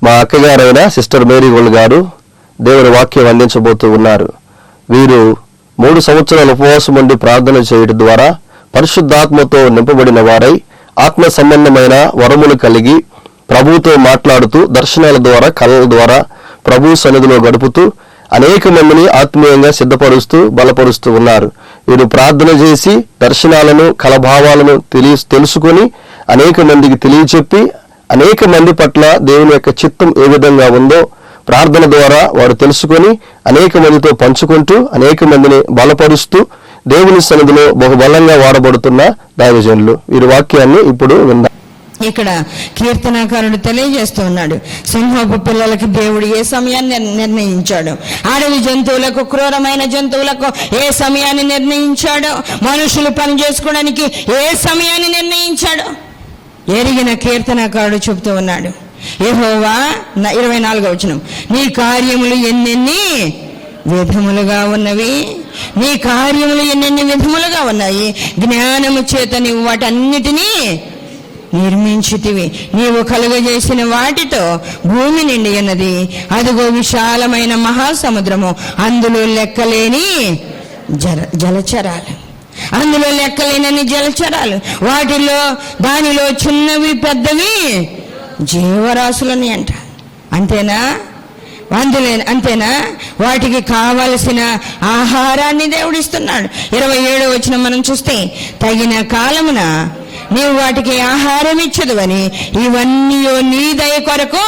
మా అక్కగారైన sister Mary gold గారు దేవుని వాక్యం అందించబోతూ ఉన్నారు. వీరు 3 సంవత్సరాల ఉపవాసం ఉండి ప్రార్థన చేయడం ద్వారా పరిశుద్ధాత్మతో నింపబడిన వారై ఆత్మ సంబంధమైన వరములు కలిగి ప్రభువుతో మాట్లాడుతూ దర్శనాల ద్వారా కళల ద్వారా ప్రభు సన్నిధిలో గడుపుతూ అనేక మందిని ఆత్మీయంగా సిద్ధపరుస్తూ బలపరుస్తూ ఉన్నారు. వీరు ప్రార్థన చేసి దర్శనాలను కళభావాలను తెలుసుకొని అనేక మందికి తెలియచెప్పి అనేక మంది పట్ల దేవుని యొక్క చిత్తం ఏ విధంగా ఉందో ప్రార్థన ద్వారా వారు తెలుసుకొని అనేక మందితో పంచుకుంటూ అనేక మందిని బలపరుస్తూ దేవుని సన్నిధిలో బహుబలంగా వాడబడుతున్న దైవజనులు. వీరి వాక్యాన్ని ఇప్పుడు విందాం. ఇక్కడ కీర్తనాకారుడు తెలియజేస్తూ ఉన్నాడు, సింహపు పిల్లలకి దేవుడు ఏ సమయాన్ని నిర్ణయించాడు, అడవి జంతువులకు క్రూరమైన జంతువులకు ఏ సమయాన్ని నిర్ణయించాడో, మనుషులు పని చేసుకోవడానికి ఏ సమయాన్ని నిర్ణయించాడో ఎరిగిన కీర్తనాకారుడు చెబుతూ ఉన్నాడు. యెహోవా 24వ వచనం, నీ కార్యములు ఎన్నెన్ని విధములుగా ఉన్నవి, నీ కార్యములు ఎన్నెన్ని విధములుగా ఉన్నాయి, జ్ఞానము చేత నీవు వాటన్నిటినీ నిర్మించితివి, నీవు కలుగజేసిన వాటితో భూమి నిండి ఉన్నది, అదిగో విశాలమైన మహాసముద్రము, అందులో లెక్కలేని జలచరాలు, అందులో లెక్కలేనని జలచరాలు, దానిలో చిన్నవి పెద్దవి జీవరాశులని అంట. అంతేనా? వాటికి కావలసిన ఆహారాన్ని దేవుడిస్తున్నాడు. 27వ వచనం మనం చూస్తే, తగిన కాలమున నీవు వాటికి ఆహారం ఇచ్చదువని ఇవన్నీ నీ దయ కొరకు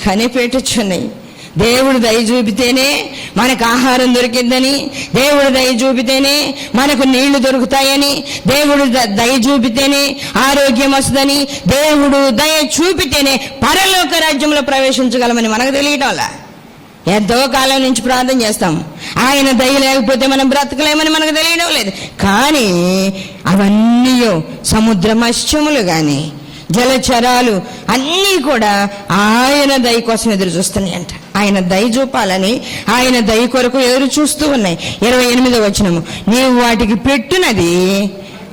కనిపెట్టుచున్నాయి. దేవుడు దయ చూపితేనే మనకు ఆహారం దొరికిందని, దేవుడు దయ చూపితేనే మనకు నీళ్లు దొరుకుతాయని, దేవుడు దయ చూపితేనే ఆరోగ్యం వస్తుందని, దేవుడు దయ చూపితేనే పరలోక రాజ్యంలో ప్రవేశించగలమని మనకు తెలియటంలా. ఎంతో కాలం నుంచి ప్రార్థన చేస్తాం, ఆయన దయ లేకపోతే మనం బ్రతకలేమని మనకు తెలియడం లేదు. కానీ అవన్నీ సముద్ర మత్స్యములు కానీ జలచరాలు అన్నీ కూడా ఆయన దయ కోసం ఎదురు చూస్తున్నాయి అంట. ఆయన దయ చూపాలని ఆయన దయ కొరకు ఎదురు చూస్తూ ఉన్నాయి. 28వ వచనము, నీవు వాటికి పెట్టునది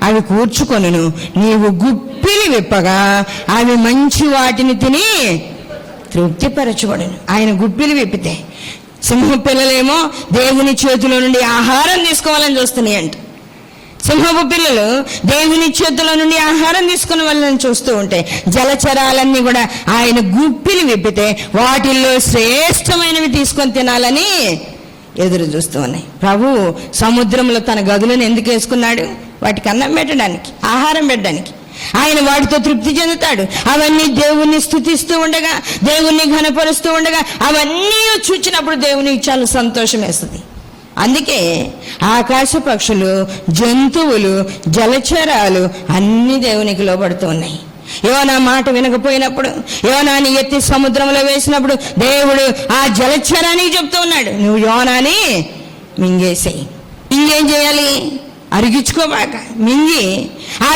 అవి కూర్చుకొనును, నీవు గుప్పిలి విప్పగా అవి మంచి వాటిని తిని తృప్తిపరచబడును. ఆయన గుప్పిలి విప్పితే, సింహ పిల్లలేమో దేవుని చేతిలో నుండి ఆహారం తీసుకోవాలని చూస్తున్నాయి అంట. సింహపు పిల్లలు దేవుని చేతుల నుండి ఆహారం తీసుకుని వాళ్ళని చూస్తూ ఉంటే, జలచరాలన్నీ కూడా ఆయన గుప్పిని విప్పితే వాటిల్లో శ్రేష్టమైనవి తీసుకొని తినాలని ఎదురు చూస్తూ ఉన్నాయి. ప్రభు సముద్రంలో తన గదులను ఎందుకు వేసుకున్నాడు? వాటికి అన్నం పెట్టడానికి, ఆహారం పెట్టడానికి. ఆయన వాటితో తృప్తి చెందుతాడు. అవన్నీ దేవుణ్ణి స్తుతిస్తూ ఉండగా, దేవుణ్ణి ఘనపరుస్తూ ఉండగా అవన్నీ చూచినప్పుడు దేవునికి చాలా సంతోషం వేస్తుంది. అందుకే ఆకాశ పక్షులు, జంతువులు, జలచరాలు అన్ని దేవునికి లోబడుతూ ఉన్నాయి. యోనా మాట వినకపోయినప్పుడు, యోనాని ఎత్తి సముద్రంలో వేసినప్పుడు దేవుడు ఆ జలచరానికి చెప్తూ ఉన్నాడు, నువ్వు యోనాని మింగేసేయి. ఇంకేం చేయాలి? అరిగించుకోబాక, మింగి ఆ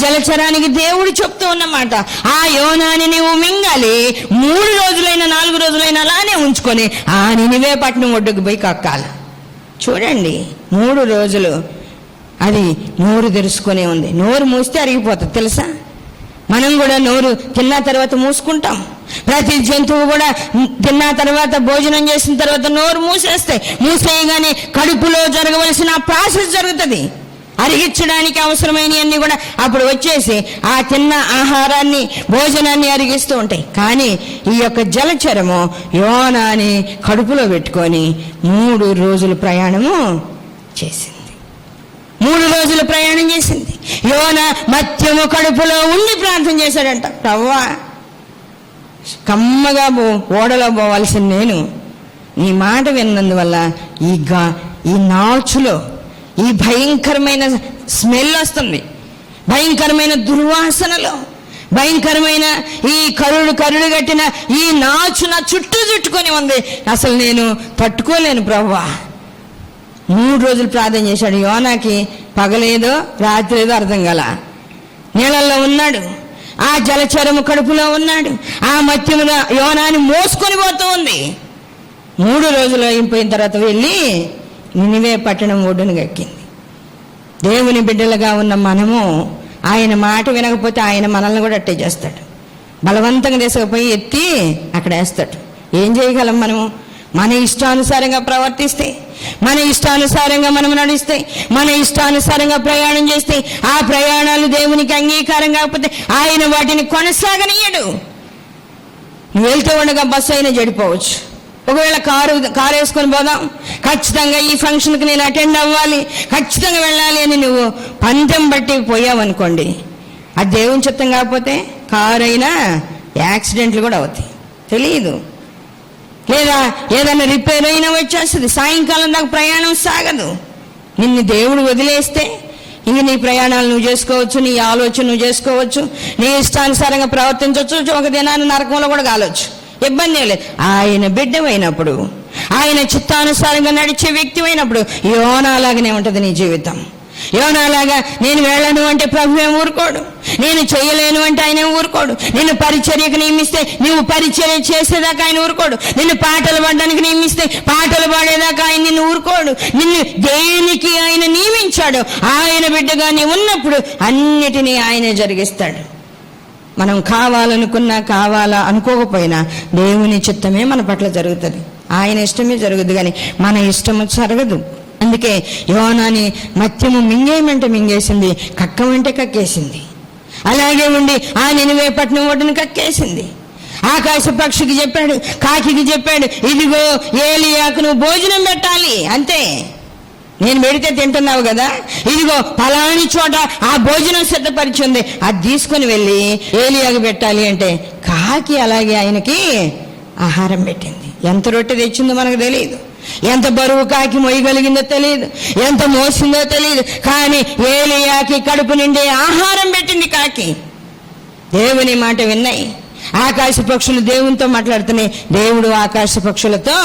జలచరానికి దేవుడు చెప్తూ ఉన్నమాట, ఆ యోనాని నువ్వు మింగాలి, 3 రోజులైనా 4 రోజులైనా అలానే ఉంచుకొని ఆ నినివే పట్టణం ఒడ్డుకు పోయి కక్కాలి. చూడండి, 3 రోజులు అది నోరు తెరుచుకొనే ఉంది. నోరు మూస్తే అరిగిపోతుంది తెలుసా? మనం కూడా నోరు తిన్న తర్వాత మూసుకుంటాం. ప్రతి జంతువు కూడా తిన్న తర్వాత, భోజనం చేసిన తర్వాత నోరు మూసేయగానే కడుపులో జరగవలసిన ప్రాసెస్ జరుగుతుంది. అరిగించడానికి అవసరమైనవన్నీ కూడా అప్పుడు వచ్చేసి ఆ తిన్న ఆహారాన్ని, భోజనాన్ని అరిగిస్తూ ఉంటాయి. కానీ ఈ యొక్క జలచరము యోనాని కడుపులో పెట్టుకొని 3 రోజులు ప్రయాణము చేసింది. 3 రోజులు ప్రయాణం చేసింది. యోనా మత్యము కడుపులో ఉండి ప్రార్థన చేశాడంట, ప్రభువా కమ్మగా ఓడలో పోవాల్సిన నేను నీ మాట విన్నందువల్ల ఈ నాచులో ఈ భయంకరమైన స్మెల్ వస్తుంది, భయంకరమైన దుర్వాసనలో, భయంకరమైన ఈ కరుడు కట్టిన ఈ నాచు నా చుట్టూ చుట్టుకొని ఉంది, అసలు నేను తట్టుకోలేను ప్రభువా. 3 రోజులు ప్రార్థన చేశాడు. యోనాకి పగలేదో రాత్రేదో అర్థం కాల. నీళ్ళల్లో ఉన్నాడు, ఆ జలచరము కడుపులో ఉన్నాడు, ఆ మత్యమున యోనాని మోసుకొని పోతూ ఉంది. 3 రోజులు అయిపోయిన తర్వాత వెళ్ళి నినివే పట్టణం ఒడ్డును ఎక్కింది. దేవుని బిడ్డలుగా ఉన్న మనము ఆయన మాట వినకపోతే ఆయన మనల్ని కూడా అట్టే చేస్తాడు. బలవంతంగా తీసుకుపోయి ఎత్తి అక్కడ వేస్తాడు. ఏం చేయగలం మనము? మన ఇష్టానుసారంగా ప్రవర్తిస్తే, మన ఇష్టానుసారంగా మనం నడిస్తే, మన ఇష్టానుసారంగా ప్రయాణం చేస్తే, ఆ ప్రయాణాలు దేవునికి అంగీకారం కాకపోతే ఆయన వాటిని కొనసాగనీయడు. నువ్వు వెళ్తూ ఉండగా బస్సు అయినా చెడిపోవచ్చు. ఒకవేళ కారు వేసుకొని పోదాం, ఖచ్చితంగా ఈ ఫంక్షన్కి నేను అటెండ్ అవ్వాలి, ఖచ్చితంగా వెళ్ళాలి అని నువ్వు పందెం బట్టి పోయావనుకోండి, అది దేవుని చిత్తం కాకపోతే కారు అయినా యాక్సిడెంట్లు కూడా అవుతాయి, తెలియదు. లేదా ఏదైనా రిపేర్ అయినా వచ్చేస్తుంది, సాయంకాలం దాకా ప్రయాణం సాగదు. నిన్ను దేవుడు వదిలేస్తే ఇంక నీ ప్రయాణాలు నువ్వు చేసుకోవచ్చు, నీ ఆలోచన నువ్వు చేసుకోవచ్చు, నీ ఇష్టానుసారంగా ప్రవర్తించవచ్చు, ఒక దినాన్ని నరకంలో కూడా కాలవచ్చు, ఇబ్బంది లేదు. ఆయన బిడ్డమైనప్పుడు, ఆయన చిత్తానుసారంగా నడిచే వ్యక్తి అయినప్పుడు యోనాలాగానే ఉంటుంది నీ జీవితం. యోనాలాగా నేను వెళ్ళను అంటే ప్రభు ఏం ఊరుకోడు, నేను చేయలేను అంటే ఆయన ఊరుకోడు. నిన్ను పరిచర్యకు నియమిస్తే నువ్వు పరిచర్య చేసేదాకా ఆయన ఊరుకోడు. నిన్ను పాటలు పాడడానికి నియమిస్తే పాటలు పాడేదాకా ఆయన నిన్ను ఊరుకోడు. నిన్ను దేనికి ఆయన నియమించాడు, ఆయన బిడ్డగా నీ ఉన్నప్పుడు అన్నిటినీ ఆయనే జరిగిస్తాడు. మనం కావాలనుకున్నా కావాలా అనుకోకపోయినా దేవుని చిత్తమే మన పట్ల జరుగుతుంది, ఆయన ఇష్టమే జరుగుద్ది, కానీ మన ఇష్టము జరగదు. అందుకే యోనాని మత్యము మింగేయమంటే మింగేసింది, కక్కమంటే కక్కేసింది. అలాగే ఉండి ఆ నినివే పట్టణం ఒడ్డును కక్కేసింది. ఆకాశ పక్షికి చెప్పాడు, కాకికి చెప్పాడు, ఇదిగో ఏలియాకు నువ్వు భోజనం పెట్టాలి, అంతే. నేను పెడితే తింటున్నావు కదా, ఇదిగో ఫలాని చోట ఆ భోజనం సిద్ధపరిచి ఉంది, అది తీసుకుని వెళ్ళి ఏలియాకు పెట్టాలి అంటే కాకి అలాగే ఆయనకి ఆహారం పెట్టింది. ఎంత రొట్టె తెచ్చిందో మనకు తెలియదు, ఎంత బరువు కాకి మొయ్యగలిగిందో తెలియదు, ఎంత మోసిందో తెలియదు, కానీ ఏలియాకి కడుపు నిండే ఆహారం పెట్టింది కాకి. దేవుని మాట విన్నాయి. ఆకాశ పక్షులు దేవునితో మాట్లాడుతున్నాయి, దేవుడు ఆకాశ పక్షులతో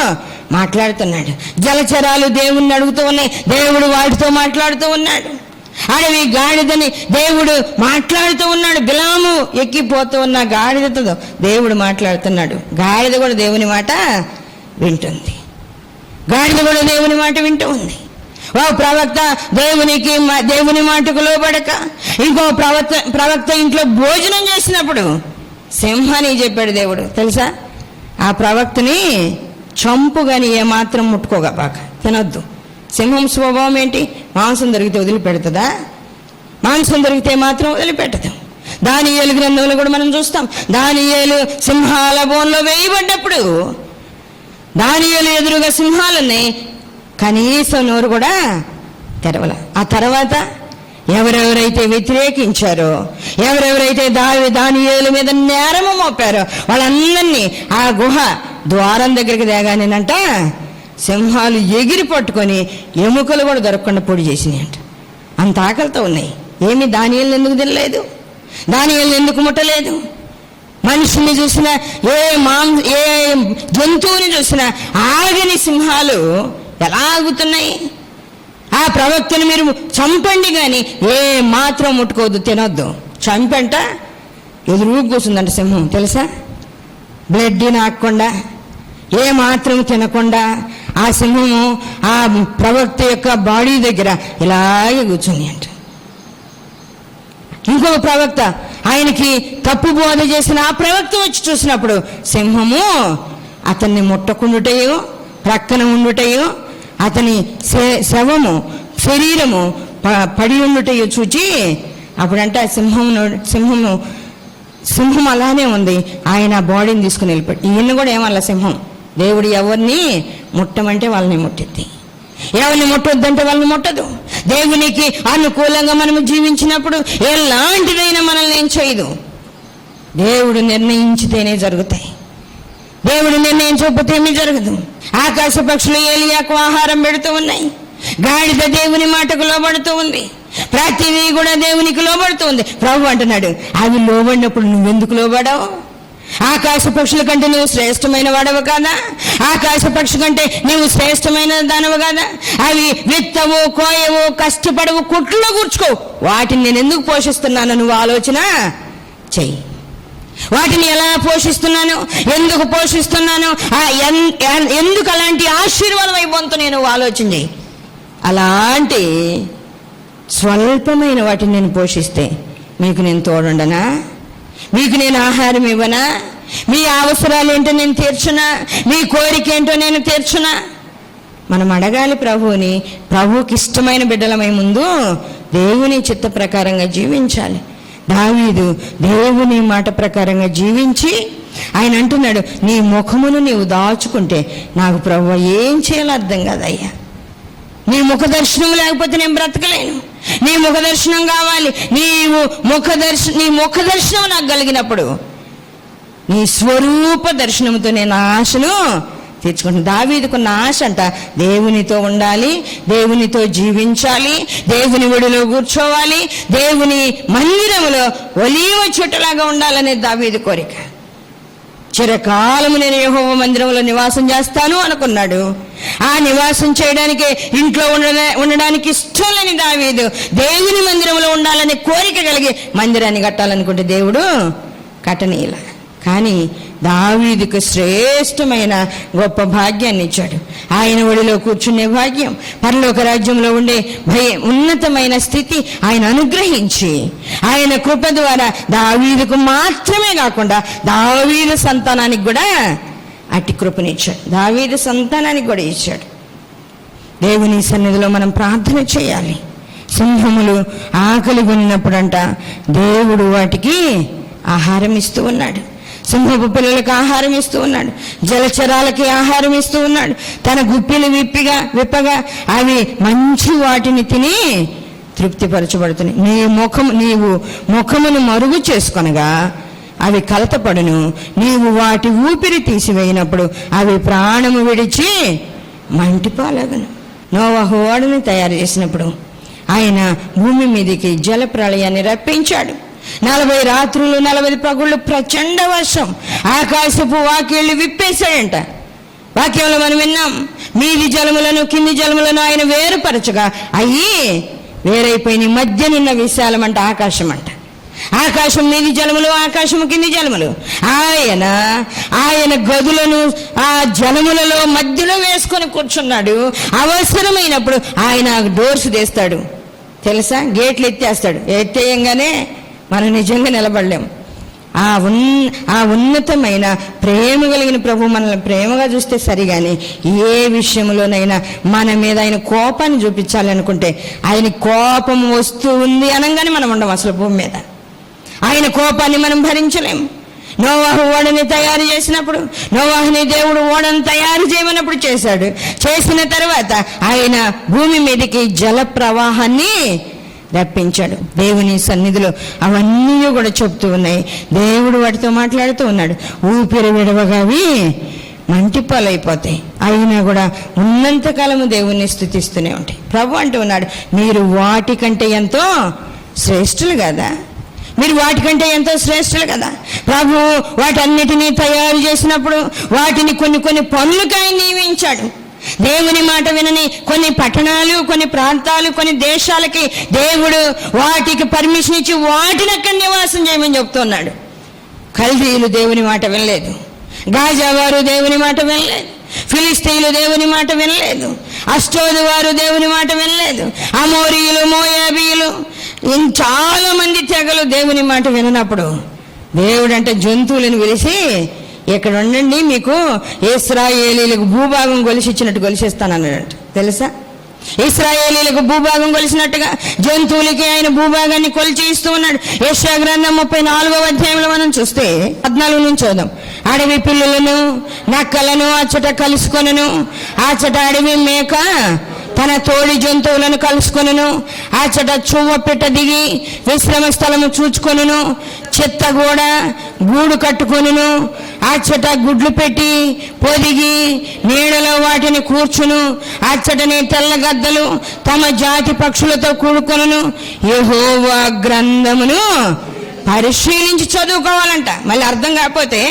మాట్లాడుతున్నాడు. జలచరాలు దేవుణ్ణి అడుగుతూ ఉన్నాయి, దేవుడు వాటితో మాట్లాడుతూ ఉన్నాడు. అడవి గాడిదని దేవుడు మాట్లాడుతూ ఉన్నాడు. బిలాము ఎక్కిపోతూ ఉన్న గాడిదతో దేవుడు మాట్లాడుతున్నాడు. గాడిద కూడా దేవుని మాట వింటుంది, గాడిద కూడా దేవుని మాట వింటూ ఉంది. ఓ ప్రవక్త దేవుని మాటకు లోబడక ఇంకో ప్రవక్త ఇంట్లో భోజనం చేసినప్పుడు సింహానికి చెప్పాడు దేవుడు, తెలుసా, ఆ ప్రవక్తని చంపు కానీ ఏమాత్రం ముట్టుకోగాక, తినొద్దు. సింహం స్వభావం ఏంటి? మాంసం దొరికితే వదిలిపెడుతుందా? మాంసం దొరికితే మాత్రం వదిలిపెట్టదు. దానియేలు గ్రంథంలో కూడా మనం చూస్తాం, దానియేలు సింహాల బోన్లో వేయబడ్డప్పుడు దానియేలు ఎదురుగా సింహాలని కనీసం నోరు కూడా తెరవల. ఆ తర్వాత ఎవరెవరైతే వ్యతిరేకించారో, ఎవరెవరైతే దానియేలు మీద నేరము మోపారో వాళ్ళందరినీ ఆ గుహ ద్వారం దగ్గరికి తేగానేనంట సింహాలు ఎగిరి పట్టుకొని ఎముకలు కూడా దొరకకుండా పొడి చేసినాయంట. అంత ఆకలితో ఉన్నాయి. ఏమి దానియేలుని ఎందుకు తినలేదు? దానియేలుని ఎందుకు ముట్టలేదు? మనుషుల్ని చూసినా ఏ జంతువుని చూసినా ఆగని సింహాలు ఎలా ఆగుతున్నాయి? ఆ ప్రవక్తను మీరు చంపండి కానీ ఏ మాత్రం ముట్టుకోవద్దు, తినొద్దు. చంపంట ఎదురు కూర్చుందంట సింహం, తెలుసా, బ్లడ్ నాకకుండా ఏ మాత్రం తినకుండా ఆ సింహము ఆ ప్రవక్త యొక్క బాడీ దగ్గర ఇలాగే కూర్చుంది అంట. ఇంకో ప్రవక్త ఆయనకి తప్పు బోధ చేసిన ఆ ప్రవక్త వచ్చి చూసినప్పుడు సింహము అతన్ని ముట్టకుండుటయో ప్రక్కన ఉండుటయో అతని శవము శరీరము పడి ఉండుటయో చూచి అప్పుడంట సింహం అలానే ఉంది, ఆయన బాడీని తీసుకుని వెళ్ళిపోయి. ఈయన కూడా ఏమల్లా సింహం, దేవుడు ఎవరిని ముట్టమంటే వాళ్ళని ముట్టిద్ది, ఎవరిని ముట్టొద్దంటే వాళ్ళని ముట్టదు. దేవునికి అనుకూలంగా మనము జీవించినప్పుడు ఎలాంటిదైనా మనల్ని ఏం చేయదు. దేవుడు నిర్ణయించితేనే జరుగుతాయి, దేవుడు నిర్ణయించకపోతే ఏమీ జరగదు. ఆకాశ పక్షులు ఏలియాకు ఆహారం పెడుతూ ఉన్నాయి, గాడిద దేవుని మాటకు లోబడుతూ ఉంది, ప్రతిదీ కూడా దేవునికి లోబడుతూ ఉంది. ప్రభు అంటున్నాడు, అవి లోబడినప్పుడు నువ్వెందుకు లోబడావు? ఆకాశ పక్షుల కంటే నువ్వు శ్రేష్టమైన వాడవు కాదా? ఆకాశ పక్షి కంటే నువ్వు శ్రేష్టమైన దానవు కాదా? అవి విత్తవు, కోయవు, కష్టపడవు, కుట్లో కూర్చుకో. వాటిని నేను ఎందుకు పోషిస్తున్నాను నువ్వు ఆలోచన చెయ్యి. వాటిని ఎలా పోషిస్తున్నాను, ఎందుకు పోషిస్తున్నాను, ఎందుకు అలాంటి ఆశీర్వాదం అయిపోతుందో నేను ఆలోచన చెయ్యి. అలాంటి స్వల్పమైన వాటిని నేను పోషిస్తే మీకు నేను తోడుండనా? మీకు నేను ఆహారం ఇవ్వనా? మీ అవసరాలు ఏంటో నేను తీర్చునా? మీ కోరిక ఏంటో నేను తీర్చునా? మనం అడగాలి ప్రభువుని. ప్రభువుకి ఇష్టమైన బిడ్డలమై ముందు దేవుని చిత్త ప్రకారంగా జీవించాలి. దావీదు దేవుని మాట ప్రకారంగా జీవించి ఆయన అంటున్నాడు, నీ ముఖమును నీవు దాచుకుంటే నాకు ప్రభువా ఏం చేయాలో అర్థం కాదయ్యా. నీ ముఖ దర్శనం లేకపోతే నేను బ్రతకలేను. నీ ముఖ దర్శనం కావాలి. నీ ముఖ దర్శనం నాకు కలిగినప్పుడు నీ స్వరూప దర్శనంతో నేను ఆశను తీర్చుకుంటాను. దావీదుకున్న ఆశ అంట దేవునితో ఉండాలి, దేవునితో జీవించాలి, దేవుని ఒడిలో కూర్చోవాలి, దేవుని మందిరంలో ఒలీవ చెట్టులాగా ఉండాలనే దావీదు కోరిక. చిరకాలము నేను యెహోవా మందిరంలో నివాసం చేస్తాను అనుకున్నాడు. ఆ నివాసం చేయడానికి, ఇంట్లో ఉండడానికి ఇష్టం లేని దావీదు దేవుని మందిరంలో ఉండాలనే కోరిక కలిగి మందిరాన్ని కట్టాలనుకుంటే దేవుడు కట్టనీయాల. కానీ దావీదుకు శ్రేష్టమైన గొప్ప భాగ్యాన్ని ఇచ్చాడు. ఆయన ఒడిలో కూర్చునే భాగ్యం, పరలోక రాజ్యంలో ఉండే ఉన్నతమైన స్థితి ఆయన అనుగ్రహించి, ఆయన కృప ద్వారా దావీదుకు మాత్రమే కాకుండా దావీదు సంతానానికి కూడా అట్టి కృపనిచ్చాడు. దావీదు సంతానానికి కూడా ఇచ్చాడు. దేవుని సన్నిధిలో మనం ప్రార్థన చేయాలి. సింహములు ఆకలి కొనినప్పుడంట దేవుడు వాటికి ఆహారం ఇస్తూ ఉన్నాడు. సింహపు పిల్లలకు ఆహారం ఇస్తూ ఉన్నాడు. జలచరాలకి ఆహారం ఇస్తూ ఉన్నాడు. తన గుప్పిలు విప్పగా అవి మంచి వాటిని తిని తృప్తిపరచబడుతున్నాయి. నీవు ముఖమును మరుగు చేసుకొనగా అవి కలతపడును. నీవు వాటి ఊపిరి తీసివేయినప్పుడు అవి ప్రాణము విడిచి మంటిపాలగను. నోవహు ఓడను తయారు చేసినప్పుడు ఆయన భూమి మీదకి జల ప్రళయాన్ని రప్పించాడు. 40 రాత్రులు 40 పగుళ్ళు ప్రచండ వర్షం, ఆకాశపు వాకిళ్ళు విప్పేశాడంట. వాక్యంలో మనం విన్నాం, మీది జలములను కింది జలములను ఆయన వేరుపరచగా అయ్యి వేరైపోయిన మధ్యనున్న విశాలం అంట ఆకాశం అంట. ఆకాశం మీది జలములు, ఆకాశము కింది జలములు. ఆయన గదులను ఆ జలములలో మధ్యలో వేసుకొని కూర్చున్నాడు. అవసరమైనప్పుడు ఆయన డోర్స్ తీస్తాడు తెలుసా, గేట్లు ఎత్తేస్తాడు. ఎత్తేయంగానే మనం నిజంగా నిలబడలేం. ఆ ఉన్నతమైన ప్రేమ కలిగిన ప్రభు మనల్ని ప్రేమగా చూస్తే సరిగాని ఏ విషయంలోనైనా మన మీద ఆయన కోపాన్ని చూపించాలనుకుంటే, ఆయన కోపం వస్తూ ఉంది అనగానే మనం ఉండం అసలు భూమి మీద. ఆయన కోపాన్ని మనం భరించలేం. నోవాహు ఓడని తయారు చేసినప్పుడు, నోవాహుని దేవుడు ఓడను తయారు చేయమన్నప్పుడు చేశాడు. చేసిన తర్వాత ఆయన భూమి మీదకి జల ప్రవాహాన్ని రప్పించాడు. దేవుని సన్నిధిలో అవన్నీ కూడా చెప్తూ ఉన్నాయి. దేవుడు వాటితో మాట్లాడుతూ ఉన్నాడు. ఊపిరి విడవగా అవి మంటిపాలైపోతాయి, అయినా కూడా ఉన్నంతకాలము దేవుణ్ణి స్తుతిస్తూనే ఉంటాయి. ప్రభు అంటూ ఉన్నాడు, మీరు వాటికంటే ఎంతో శ్రేష్ఠులు కదా, మీరు వాటికంటే ఎంతో శ్రేష్ఠులు కదా. ప్రభు వాటన్నిటినీ తయారు చేసినప్పుడు వాటిని కొన్ని పనులకు ఆయన నియమించాడు. దేవుని మాట వినని కొన్ని పట్టణాలు, కొన్ని ప్రాంతాలు, కొన్ని దేశాలకి దేవుడు వాటికి పర్మిషన్ ఇచ్చి వాటిని అక్కడ నివాసం చేయమని చెప్తున్నాడు. కల్దీయులు దేవుని మాట వినలేదు, గాజా వారు దేవుని మాట వినలేదు, ఫిలిస్తీయులు దేవుని మాట వినలేదు, అష్టోదు వారు దేవుని మాట వినలేదు, అమోరీయులు, మోయాబీయులు, చాలా మంది తెగలు దేవుని మాట విననప్పుడు దేవుడు అంటే జంతువులను పిలిచి, ఇక్కడ ఉండండి, మీకు ఇశ్రాయేలీలకు భూభాగం కొలిసిచ్చినట్టు కొలిసేస్తానన్నాడంట. తెలుసా, ఇశ్రాయేలీలకు భూభాగం కొలిసినట్టుగా జంతువులకి ఆయన భూభాగాన్ని కొలిచి ఇస్తూ ఉన్నాడు. యెషయా గ్రంథం 34వ అధ్యాయంలో మనం చూస్తే 14 నుంచి చూద్దాం. అడవి పిల్లులను నక్కలను అచ్చట కలుసుకొనను, అచ్చట అడవి మేక తన తోడి జంతువులను కలుసుకొనును, అచ్చట చువ్వ పిట్ట దిగి విశ్రమ స్థలము చూచుకొనును, చెత్త కూడా గూడు కట్టుకొనును, అచ్చట గుడ్లు పెట్టి పొదిగి నీడలో వాటిని కూర్చును, అచ్చటనే తెల్లగద్దలు తమ జాతి పక్షులతో కూడుకొనును. యెహోవా గ్రంథమును పరిశీలించి చదువుకోవాలంట. మళ్ళీ అర్థం కాకపోతే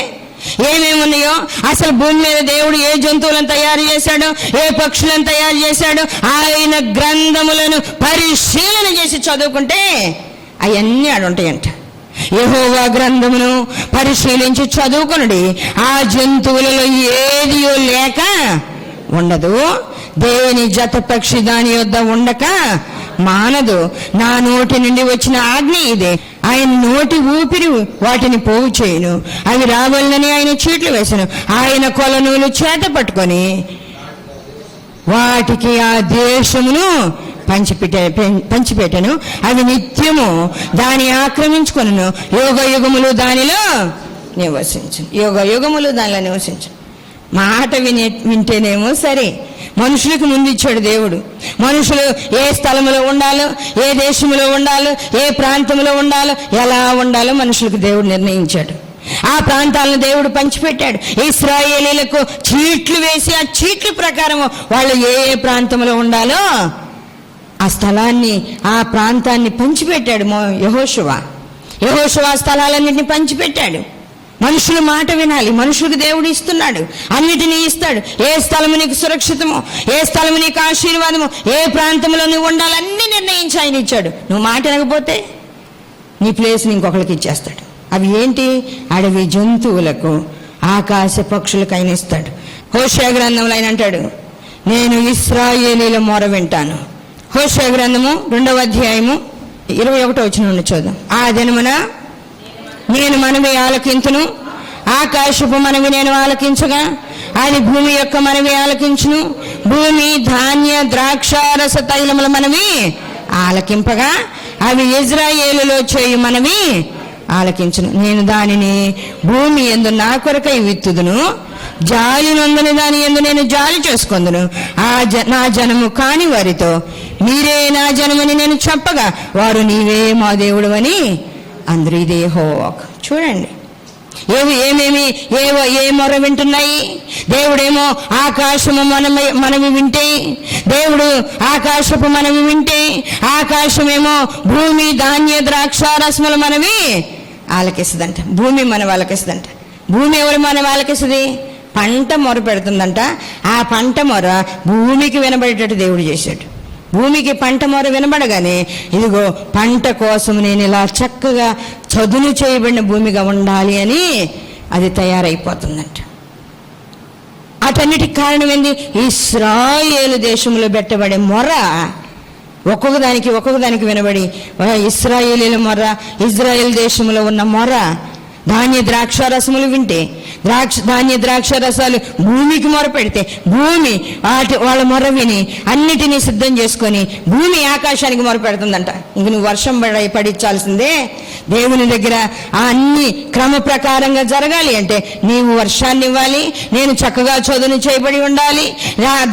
ఏమేమి ఉన్నాయో, అసలు భూమి మీద దేవుడు ఏ జంతువులను తయారు చేశాడో, ఏ పక్షులను తయారు చేశాడో ఆయన గ్రంథములను పరిశీలన చేసి చదువుకుంటే అవన్నీ ఆడుంటాయంట. యెహోవా గ్రంథమును పరిశీలించి చదువుకొనుడి, ఆ జంతువులలో ఏదియో లేక ఉండదు, దేవుని జత పక్షి దాని యొద్ద ఉండక మానదు. నా నోటి నుండి వచ్చిన ఆజ్ఞ ఇదే, ఆయన నోటి ఊపిరి వాటిని పోగు చేయను, అవి రావాలని ఆయన చీట్లు వేసను. ఆయన కొలనూలు చేత పట్టుకొని వాటికి ఆ దేశమును పంచిపెట్టను. అవి నిత్యము దాన్ని ఆక్రమించుకొను, యుగ యుగములు దానిలో నివసించను. యుగ యుగములు దానిలో నివసించను. మాట వింటేనేమో సరే, మనుషులకు ముందు ఇచ్చాడు దేవుడు. మనుషులు ఏ స్థలంలో ఉండాలో, ఏ దేశంలో ఉండాలో, ఏ ప్రాంతంలో ఉండాలో, ఎలా ఉండాలో మనుషులకు దేవుడు నిర్ణయించాడు. ఆ ప్రాంతాలను దేవుడు పంచిపెట్టాడు. ఇశ్రాయేలీలకు చీట్లు వేసి ఆ చీట్ల ప్రకారం వాళ్ళు ఏ ఏ ప్రాంతంలో ఉండాలో ఆ స్థలాన్ని, ఆ ప్రాంతాన్ని పంచిపెట్టాడు యెహోషువ స్థలాలన్నింటినీ పంచిపెట్టాడు. మనుషుల మాట వినాలి. మనుషులకు దేవుడు ఇస్తున్నాడు, అన్నిటినీ ఇస్తాడు. ఏ స్థలము నీకు సురక్షితమో, ఏ స్థలము నీకు ఆశీర్వాదమో, ఏ ప్రాంతంలో నువ్వు ఉండాలి అన్ని నిర్ణయించి ఆయన ఇచ్చాడు. నువ్వు మాట వినకపోతే నీ ప్లేస్ని ఇంకొకరికి ఇచ్చేస్తాడు. అవి ఏంటి? అడవి జంతువులకు, ఆకాశ పక్షులకు ఆయన ఇస్తాడు. హోషేయ గ్రంథంలో ఆయన అంటాడు, నేను ఇశ్రాయేలీల మొర వింటాను. హోషేయ గ్రంథము 2వ అధ్యాయము 21వ వచనం చూద్దాం. ఆ దినమున నేను మనవి ఆలకించును, ఆకాశపు మనవి నేను ఆలకించగా అది భూమి యొక్క మనవి ఆలకించును. భూమి ధాన్య ద్రాక్షారస తైలముల మనవి ఆలకింపగా అవి ఇజ్రాయేలులో చేయు మనవి ఆలకించును. నేను దానిని భూమి యందు నా కొరకై విత్తుదును, జాలి నొందని దాని యందు నేను జాలి చేసుకొందును. నా జనము కాని వారితో మీరే నా జనమని నేను చెప్పగా వారు నీవే మా దేవుడు అని అందరూ. ఇదే యెహోవాకు. చూడండి ఏ మొర వింటున్నాయి. దేవుడేమో ఆకాశము మనవి వింటే, దేవుడు ఆకాశపు మనవి వింటే, ఆకాశమేమో భూమి ధాన్య ద్రాక్షారసములు మనవి ఆలకిస్తుందంట. భూమి మనం ఆలకిస్తుందంట. భూమి ఎవరు మనం ఆలకిస్తుంది? పంట మొర పెడుతుందంట. ఆ పంట మొర భూమికి వినబడేటట్టు దేవుడు చేశాడు. భూమికి పంట మొర వినబడగానే ఇదిగో పంట కోసం నేను ఇలా చక్కగా చదును చేయబడిన భూమిగా ఉండాలి అని అది తయారైపోతుందంట. అటన్నిటికి కారణం ఏంది? ఇశ్రాయేలు దేశంలో పెట్టబడే మొర ఒక్కొక్క దానికి వినబడి, ఇశ్రాయేలీల మొర, ఇజ్రాయేల్ దేశంలో ఉన్న మొర, ధాన్య ద్రాక్షారసములు వింటే, ధాన్య ద్రాక్షారసాలు భూమికి మొర పెడితే భూమి వాళ్ళ మొర విని అన్నిటినీ సిద్ధం చేసుకొని భూమి ఆకాశానికి మొర పెడుతుందంట. ఇంక నువ్వు వర్షం పడించాల్సిందే. దేవుని దగ్గర అన్ని క్రమ ప్రకారంగా జరగాలి అంటే నీవు వర్షాన్ని ఇవ్వాలి, నేను చక్కగా చదును చేయబడి ఉండాలి,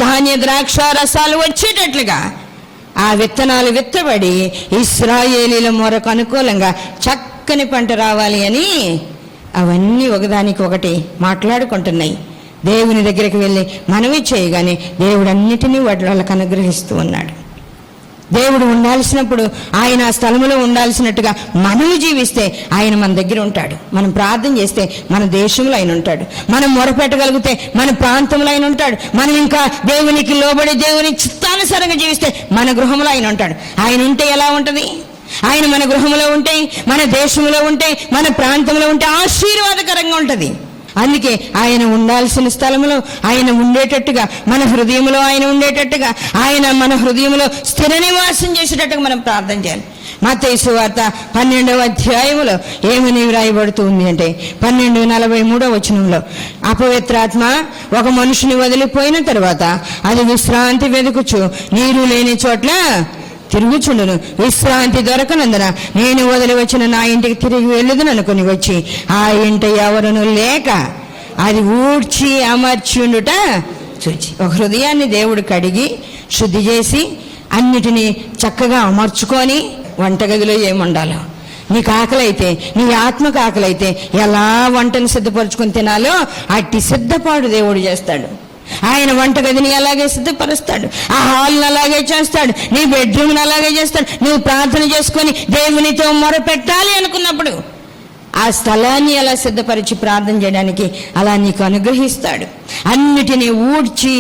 ధాన్య ద్రాక్షారసాలు వచ్చేటట్లుగా ఆ విత్తనాలు విత్తబడి ఇశ్రాయేలీల మొరకు అనుకూలంగా చక్కని పంట రావాలి అని అవన్నీ ఒకదానికి ఒకటి మాట్లాడుకుంటున్నాయి. దేవుని దగ్గరికి వెళ్ళి మనవి చేయగానే దేవుడు అన్నిటినీ వాళ్ళకి అనుగ్రహిస్తూ ఉన్నాడు. దేవుడు ఉండాల్సినప్పుడు ఆయన ఆ స్థలంలో ఉండాల్సినట్టుగా మనము జీవిస్తే ఆయన మన దగ్గర ఉంటాడు. మనం ప్రార్థన చేస్తే మన దేశంలో ఆయన ఉంటాడు. మనం మొరపెట్టగలిగితే మన ప్రాంతంలో ఆయన ఉంటాడు. మనం ఇంకా దేవునికి లోబడి దేవుని చిత్తానుసారంగా జీవిస్తే మన గృహంలో ఆయన ఉంటాడు. ఆయన ఉంటే ఎలా ఉంటుంది? ఆయన మన గృహంలో ఉంటే, మన దేశంలో ఉంటే, మన ప్రాంతంలో ఉంటే ఆశీర్వాదకరంగా ఉంటుంది. అందుకే ఆయన ఉండాల్సిన స్థలంలో ఆయన ఉండేటట్టుగా, మన హృదయంలో ఆయన ఉండేటట్టుగా, ఆయన మన హృదయంలో స్థిర నివాసం చేసేటట్టుగా మనం ప్రార్థన చేయాలి. మత్తయి సువార్త 12వ అధ్యాయంలో ఏమని వ్రాయబడుతుంది అంటే 12:43 వచనంలో, అపవిత్రాత్మ ఒక మనుషుని వదిలిపోయిన తర్వాత అది విశ్రాంతి వెదుకుచు నీరు లేని చోట్ల తిరుగుచుండును. విశ్రాంతి దొరకనందున నేను వదిలి వచ్చిన నా ఇంటికి తిరిగి వెళ్ళుదును అనుకుని వచ్చి ఆ ఇంట ఎవరును లేక అది ఊడ్చి అమర్చుండుట చూచి. ఒక హృదయాన్ని దేవుడు కడిగి శుద్ధి చేసి అన్నిటినీ చక్కగా అమర్చుకొని వంటగదిలో ఏముండాలో, నీకు ఆకలి అయితే, నీ ఆత్మకు ఆకలి అయితే ఎలా వంటను సిద్ధపరచుకొని తినాలో అట్టి సిద్ధపాటు దేవుడు చేస్తాడు. ఆయన వంటగదిని అలాగే సిద్ధపరుస్తాడు, ఆ హాల్ని అలాగే చేస్తాడు, నీ బెడ్రూమ్ని అలాగే చేస్తాడు. నువ్వు ప్రార్థన చేసుకొని దేవునితో మొరపెట్టాలి అనుకున్నప్పుడు ఆ స్థలాన్ని అలా సిద్ధపరిచి ప్రార్థన చేయడానికి అలా నీకు అనుగ్రహిస్తాడు. అన్నిటినీ ఊడ్చి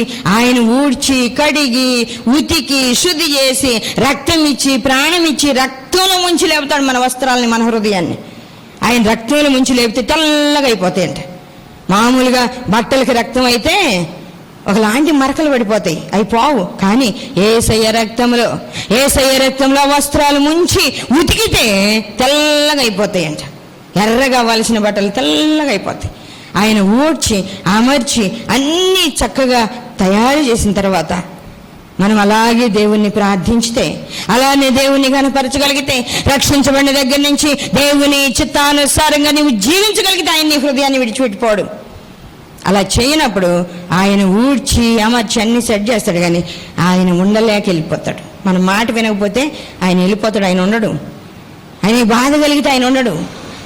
కడిగి ఉతికి శుద్ధి చేసి రక్తం ఇచ్చి ప్రాణం ఇచ్చి రక్తంలో ముంచి లేపుతాడు మన వస్త్రాలని, మన హృదయాన్ని. ఆయన రక్తంలో ముంచి లేపితే తెల్లగా అయిపోతాయంట. మామూలుగా బట్టలకి రక్తం అయితే ఒకలాంటి మరకలు పడిపోతాయి, అవి పోవు. కానీ యేసయ్య రక్తంలో వస్త్రాలు ముంచి ఉతికితే తెల్లగా అయిపోతాయంట. ఎర్రగా అవ్వాల్సిన బట్టలు తెల్లగా అయిపోతాయి. ఆయన ఊడ్చి అమర్చి అన్నీ చక్కగా తయారు చేసిన తర్వాత మనం అలాగే దేవుణ్ణి ప్రార్థించితే, అలానే దేవుణ్ణి కనపరచగలిగితే, రక్షించబడిన దగ్గర నుంచి దేవుని చిత్తానుసారంగా నీవు జీవించగలిగితే ఆయన నీ హృదయాన్ని విడిచిపెట్టిపోడు. అలా చేయనప్పుడు ఆయన ఊడ్చి అమర్చి అన్ని సెట్ చేస్తాడు, కానీ ఆయన ఉండలేక వెళ్ళిపోతాడు. మన మాట వినకపోతే ఆయన వెళ్ళిపోతాడు, ఆయన ఉండడు. ఆయన బాధ కలిగితే ఆయన ఉండడు.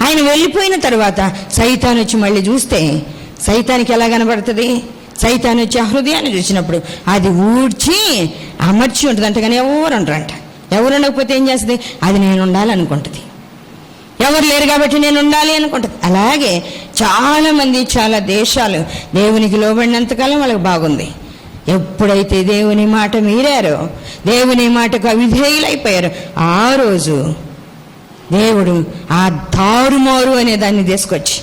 ఆయన వెళ్ళిపోయిన తర్వాత సైతాన్ వచ్చి మళ్ళీ చూస్తే సైతానికి ఎలా కనబడుతుంది? సైతాన్ వచ్చి ఆ హృదయాన్ని చూసినప్పుడు అది ఊడ్చి అమర్చి ఉంటుంది అంట, కానీ ఎవరు ఉండరంట. ఎవరు ఉండకపోతే ఏం చేస్తుంది? అది నేను ఉండాలనుకుంటుంది. ఎవరు లేరు కాబట్టి నేను ఉండాలి అనుకుంటుంది. అలాగే చాలామంది చాలా దేశాలు దేవునికి లోబడినంతకాలం వాళ్ళకి బాగుంది. ఎప్పుడైతే దేవుని మాట మీరారో, దేవుని మాటకు అవిధేయులైపోయారో, ఆ రోజు దేవుడు ఆ తారుమారు అనే దాన్ని తీసుకొచ్చి,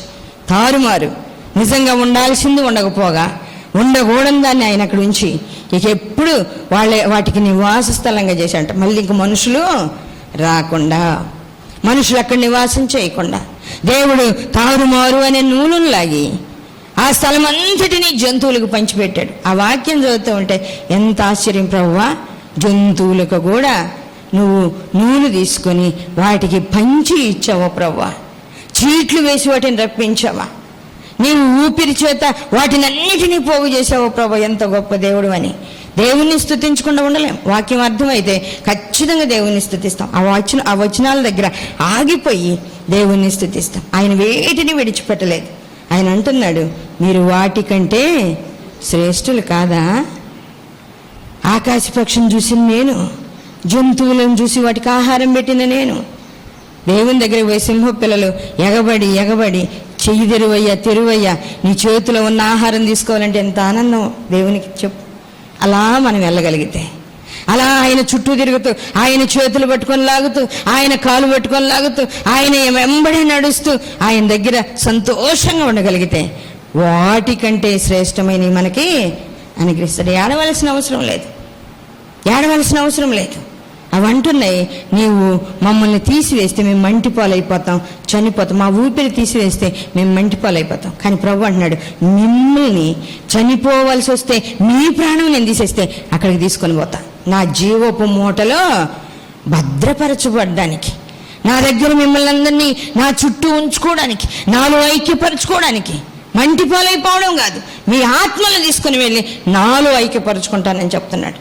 తారుమారు నిజంగా ఉండాల్సింది ఉండకపోగా, ఉండకూడని దాన్ని ఆయన అక్కడ ఉంచి ఇక ఎప్పుడు వాటికి నివాస స్థలంగా చేశాడంట. మళ్ళీ ఇంక మనుషులు రాకుండా, మనుషులు అక్కడ నివాసం చేయకుండా దేవుడు తారుమారు అనే నూలును లాగి ఆ స్థలం అంతటినీ జంతువులకు పంచిపెట్టాడు. ఆ వాక్యం చదువుతూ ఉంటే ఎంత ఆశ్చర్యం ప్రభువా! జంతువులకు కూడా నువ్వు నూలు తీసుకొని వాటికి పంచి ఇచ్చావా ప్రభువా? చీట్లు వేసి వాటిని రప్పించావా? నీవు ఊపిరి చేత వాటిని అన్నిటినీ పోగు చేసావో ప్రభు, ఎంత గొప్ప దేవుడు అని. దేవుణ్ణి స్తుతించకుండా ఉండలేం. వాక్యం అర్థమైతే ఖచ్చితంగా దేవుణ్ణి స్తుతిస్తాం. ఆ వచనాల దగ్గర ఆగిపోయి దేవుణ్ణి స్తుతిస్తాం. ఆయన వేటిని విడిచిపెట్టలేదు. ఆయన అంటున్నాడు, మీరు వాటికంటే శ్రేష్ఠులు కాదా? ఆకాశ పక్షిని చూసిన నేను, జంతువులను చూసి వాటికి ఆహారం పెట్టిన నేను. దేవుని దగ్గర పోయి సింహ పిల్లలు ఎగబడి చెయ్యి తెరువయ్యా నీ చేతిలో ఉన్న ఆహారం తీసుకోవాలంటే ఎంత ఆనందం దేవునికి చెప్పు. అలా మనం వెళ్ళగలిగితే, అలా ఆయన చుట్టూ తిరుగుతూ, ఆయన చేతులు పట్టుకొని లాగుతూ, ఆయన కాలు పట్టుకొని లాగుతూ, ఆయన వెంబడి నడుస్తూ ఆయన దగ్గర సంతోషంగా ఉండగలిగితే వాటికంటే శ్రేష్టమైన మనకి అనుగ్రహిస్తాడు. ఏడవలసిన అవసరం లేదు. అవి అంటున్నాయి, నీవు మమ్మల్ని తీసివేస్తే మేము మంటిపాలైపోతాం, చనిపోతాం. మా ఊపిరి తీసివేస్తే మేము మంటిపాలైపోతాం. కానీ ప్రభు అంటున్నాడు, మిమ్మల్ని చనిపోవలసి వస్తే మీ ప్రాణం నేను తీసేస్తే అక్కడికి తీసుకొని పోతా. నా జీవపు మూటలో భద్రపరచబడ్డానికి, నా దగ్గర మిమ్మల్ని అందరినీ నా చుట్టూ ఉంచుకోవడానికి, నాలో ఐక్యపరచుకోవడానికి. మంటిపాలైపోవడం కాదు, మీ ఆత్మను తీసుకుని వెళ్ళి నాలో ఐక్యపరచుకుంటానని చెప్తున్నాడు.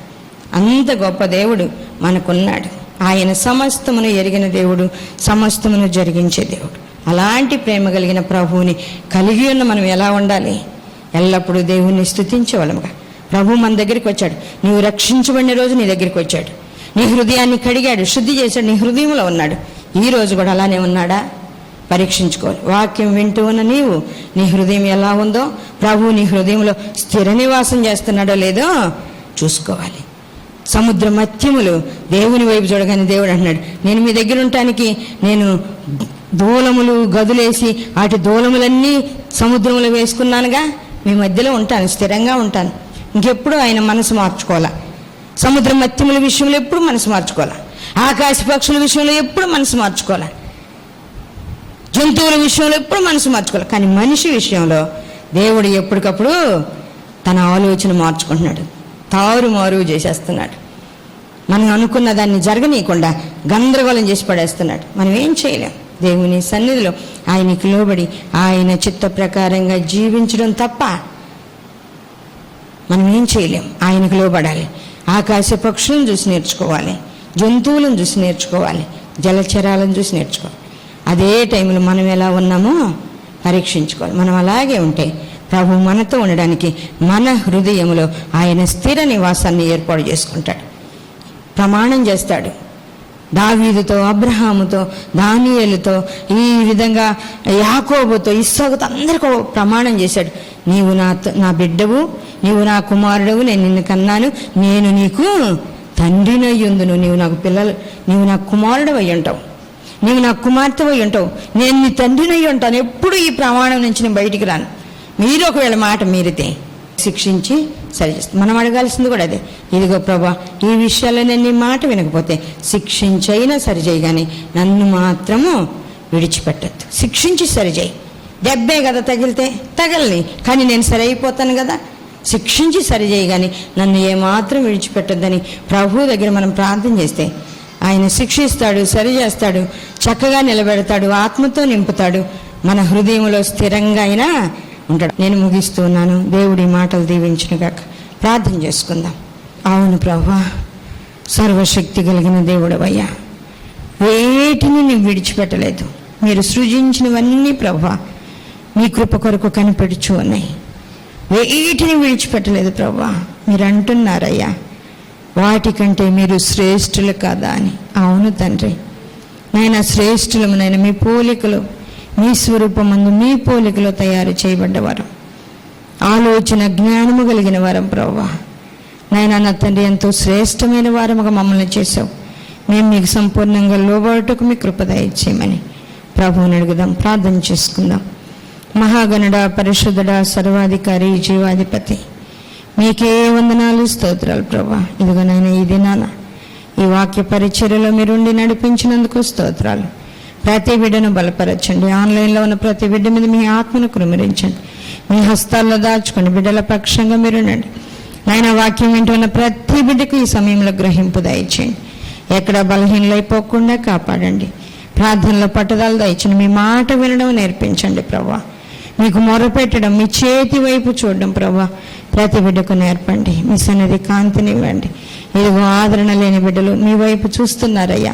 అంత గొప్ప దేవుడు మనకున్నాడు. ఆయన సమస్తమును ఎరిగిన దేవుడు, సమస్తమును జరిగించే దేవుడు. అలాంటి ప్రేమ కలిగిన ప్రభువుని కలిగి ఉన్న మనం ఎలా ఉండాలి? ఎల్లప్పుడూ దేవుణ్ణి స్తుతించేవాళ్ళముగా. ప్రభు మన దగ్గరికి వచ్చాడు. నీవు రక్షించబడిన రోజు నీ దగ్గరికి వచ్చాడు. నీ హృదయాన్ని కడిగాడు, శుద్ధి చేశాడు, నీ హృదయంలో ఉన్నాడు. ఈ రోజు కూడా అలానే ఉన్నాడా? పరీక్షించుకోవాలి. వాక్యం వింటూ ఉన్న నీవు, నీ హృదయం ఎలా ఉందో, ప్రభు నీ హృదయంలో స్థిర నివాసం చేస్తున్నాడో లేదో చూసుకోవాలి. సముద్ర మధ్యములు దేవుని వైపు చూడగానే దేవుడు అంటున్నాడు, నేను మీ దగ్గర ఉండటానికి నేను దూలములు గదులేసి వాటి దూలములన్నీ సముద్రంలో వేసుకున్నానుగా, మీ మధ్యలో ఉంటాను, స్థిరంగా ఉంటాను. ఇంకెప్పుడు ఆయన మనసు మార్చుకోవాలా. సముద్ర మధ్యముల విషయంలో ఎప్పుడు మనసు మార్చుకోవాలా. ఆకాశ పక్షుల విషయంలో ఎప్పుడు మనసు మార్చుకోవాలా. జంతువుల విషయంలో ఎప్పుడు మనసు మార్చుకోవాలి. కానీ మనిషి విషయంలో దేవుడు ఎప్పటికప్పుడు తన ఆలోచన మార్చుకుంటున్నాడు, తారుమారు చేసేస్తున్నాడు. మనం అనుకున్న దాన్ని జరగనీయకుండా గందరగోళం చేసి పడేస్తున్నాడు. మనం ఏం చేయలేం. దేవుని సన్నిధిలో ఆయనకి లోబడి ఆయన చిత్త ప్రకారంగా జీవించడం తప్ప మనం ఏం చేయలేం. ఆయనకు లోబడాలి. ఆకాశ పక్షులను చూసి నేర్చుకోవాలి, జంతువులను చూసి నేర్చుకోవాలి, జలచరాలను చూసి నేర్చుకోవాలి. అదే టైంలో మనం ఎలా ఉన్నామో పరీక్షించుకోవాలి. మనం అలాగే ఉంటే ప్రభు మనతో ఉండడానికి మన హృదయంలో ఆయన స్థిర నివాసాన్ని ఏర్పాటు చేసుకుంటాడు. ప్రమాణం చేస్తాడు. దావీదుతో, అబ్రహాముతో, దానియేలుతో, ఈ విధంగా యాకోబుతో, ఇస్సాకుతో అందరికీ ప్రమాణం చేశాడు. నీవు నా బిడ్డవు, నీవు నా కుమారుడవు, నేను నిన్ను కన్నాను, నేను నీకు తండ్రినయ్యుందును, నీవు నాకు కుమారుడు అయి ఉంటావు, నీవు నాకు కుమార్తె అయి ఉంటావు, నేను నీ తండ్రినయ్యి ఉంటాను. ఎప్పుడు ఈ ప్రమాణం నుంచి నేను బయటికి రాను. మీరు ఒకవేళ మాట మీరితే శిక్షించి సరి చేస్తుంది. మనం అడగాల్సింది కూడా అదే, ఇదిగో ప్రభా ఈ విషయాల్లో నేను నీ మాట వినకపోతే శిక్షించైనా సరిచేయి, కానీ నన్ను మాత్రము విడిచిపెట్టద్దు. శిక్షించి సరిచేయి. దెబ్బే కదా తగిలితే తగలని, కానీ నేను సరి అయిపోతాను కదా. శిక్షించి సరిచేయి, కానీ నన్ను ఏమాత్రం విడిచిపెట్టద్దని ప్రభు దగ్గర మనం ప్రార్థన చేస్తే ఆయన శిక్షిస్తాడు, సరి చేస్తాడు, చక్కగా నిలబెడతాడు, ఆత్మతో నింపుతాడు, మన హృదయంలో స్థిరంగా అయినా ఉంటాడు. నేను ముగిస్తూ ఉన్నాను. దేవుడి మాటలు దీవించునుగాక. ప్రార్థన చేసుకుందాం. అవును ప్రభువా, సర్వశక్తి కలిగిన దేవుడవయ్యా, వేటిని నీవు విడిచిపెట్టలేదు. మీరు సృజించినవన్నీ ప్రభువా మీ కృప కొరకు కనిపెడుచు ఉన్నాయి. వేటిని విడిచిపెట్టలేదు ప్రభువా. మీరు అంటున్నారయ్యా, వాటికంటే మీరు శ్రేష్ఠులు కదా అని. అవును తండ్రి, నాయన శ్రేష్ఠులము నాయన, మీ పోలికలు, మీ స్వరూపమందు మీ పోలికలో తయారు చేయబడ్డవారు, ఆలోచన జ్ఞానము కలిగిన వారం ప్రభువా. నాయన నా తండ్రి, ఎంతో శ్రేష్టమైన వారముగా మమ్మల్ని చేసావు. మేము మీకు సంపూర్ణంగా లోబడుటకు మీ కృప దయచేయమని ప్రభువుని అడుగుదాం. ప్రార్థన చేసుకుందాం. మహాగణుడ, పరిశుద్ధుడ, సర్వాధికారి, జీవాధిపతి, మీకే వందనాలు, స్తోత్రాలు ప్రభా. ఇదిగో నాయన ఈ దినాన ఈ వాక్య పరిచర్యలో మీరుండి నడిపించినందుకు స్తోత్రాలు. ప్రతి బిడ్డను బలపరచండి. ఆన్లైన్లో ఉన్న ప్రతి బిడ్డ మీద మీ ఆత్మను కృమరించండి. మీ హస్తాల్లో దాచుకోండి. బిడ్డల పక్షంగా మీరుండండి. నాయన వాక్యం వింటున్న ప్రతి బిడ్డకు ఈ సమయంలో గ్రహింపు దయచేయండి. ఎక్కడ బలహీనలైపోకుండా కాపాడండి. ప్రార్థనలో పట్టుదల దయచండి. మీ మాట వినడం నేర్పించండి ప్రభా. మీకు మొరపెట్టడం, మీ చేతి వైపు చూడడం ప్రభా ప్రతి బిడ్డకు నేర్పండి. మీ సన్నిధి కాంతినివ్వండి. ఇదిగో ఆదరణ లేని బిడ్డలు మీ వైపు చూస్తున్నారయ్యా.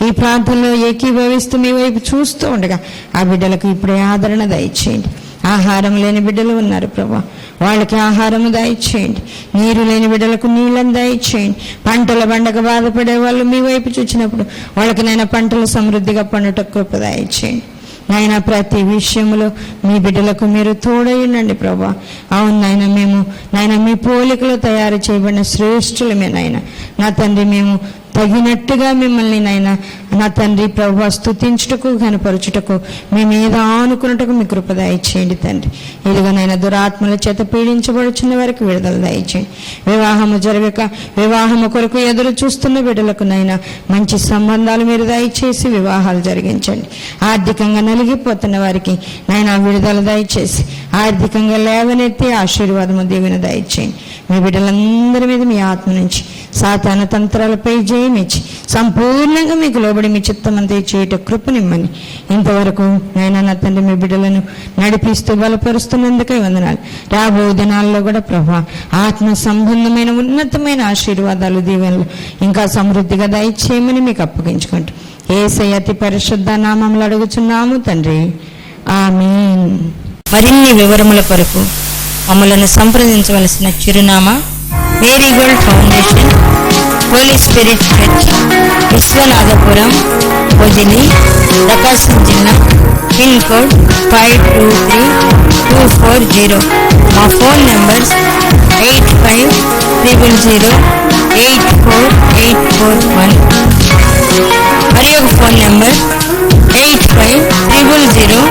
ఈ ప్రాంతంలో ఏకీభవిస్తూ మీ వైపు చూస్తూ ఉండగా ఆ బిడ్డలకు ఇప్పుడే ఆదరణ దయచేయండి. ఆహారం లేని బిడ్డలు ఉన్నారు ప్రభా, వాళ్ళకి ఆహారము దయచేయండి. నీరు లేని బిడ్డలకు నీళ్ళని దయచేయండి. పంటల బండక బాధపడే వాళ్ళు మీ వైపు చూచినప్పుడు వాళ్ళకి నైనా పంటలు సమృద్ధిగా పండుట కృప దయచేయండి. నాయన ప్రతి విషయంలో మీ బిడ్డలకు మీరు తోడయ్యండి ప్రభా. అవును నాయన, మేము నాయన మీ పోలికలో తయారు చేయబడిన శ్రేష్ఠులమే నాయన. నా తండ్రి, మేము తగినట్టుగా మిమ్మల్ని నాయన నా తండ్రి ప్రభు స్తుతించుటకు, కనపరచుటకు, మీ మీద ఆనుకున్నటకు మీ కృప దయచేయండి తండ్రి. ఇదిగో నాయన దురాత్మల చేత పీడించబడుచున్న వారికి విడుదల దయచేయండి. వివాహము జరగక వివాహము కొరకు ఎదురు చూస్తున్న బిడ్డలకు నాయన మంచి సంబంధాలు మీరు దయచేసి వివాహాలు జరిగించండి. ఆర్థికంగా నలిగిపోతున్న వారికి నాయన విడుదల దయచేసి ఆర్థికంగా లేవనెత్తి ఆశీర్వాదము దీవెన దయచేయండి. మీ బిడ్డలందరి మీద మీ ఆత్మ నుంచి సాతాన తంత్రాలపై జయమిచ్చి సంపూర్ణంగా మీకు లోబడి మీ చిత్తమంతా చేయట కృపనిమ్మని ఇంతవరకు నాయన నా తండ్రి మీ బిడ్డలను నడిపిస్తూ బలపరుస్తున్నందుకే వందనాలు. రాబో దినాల్లో కూడా ప్రభా ఆత్మ సంబంధమైన ఉన్నతమైన ఆశీర్వాదాలు, దీవెనలు ఇంకా సమృద్ధిగా దయచేయమని మీకు అప్పగించుకుంటూ యేసయ్య అతి పరిశుద్ధ నామములో అడుగుచున్నాము తండ్రి, ఆమేన్. మరిన్ని వివరముల కొరకు మమ్మలను సంప్రదించవలసిన చిరునామా marigold foundation, holy spirit church, Vishwanathapuram, Podili, Prakasam జిల్లా, పిన్ కోడ్ 523240. మా ఫోన్ నెంబర్స్ 8500084841 మరి ఒక ఫోన్ నెంబర్ 8500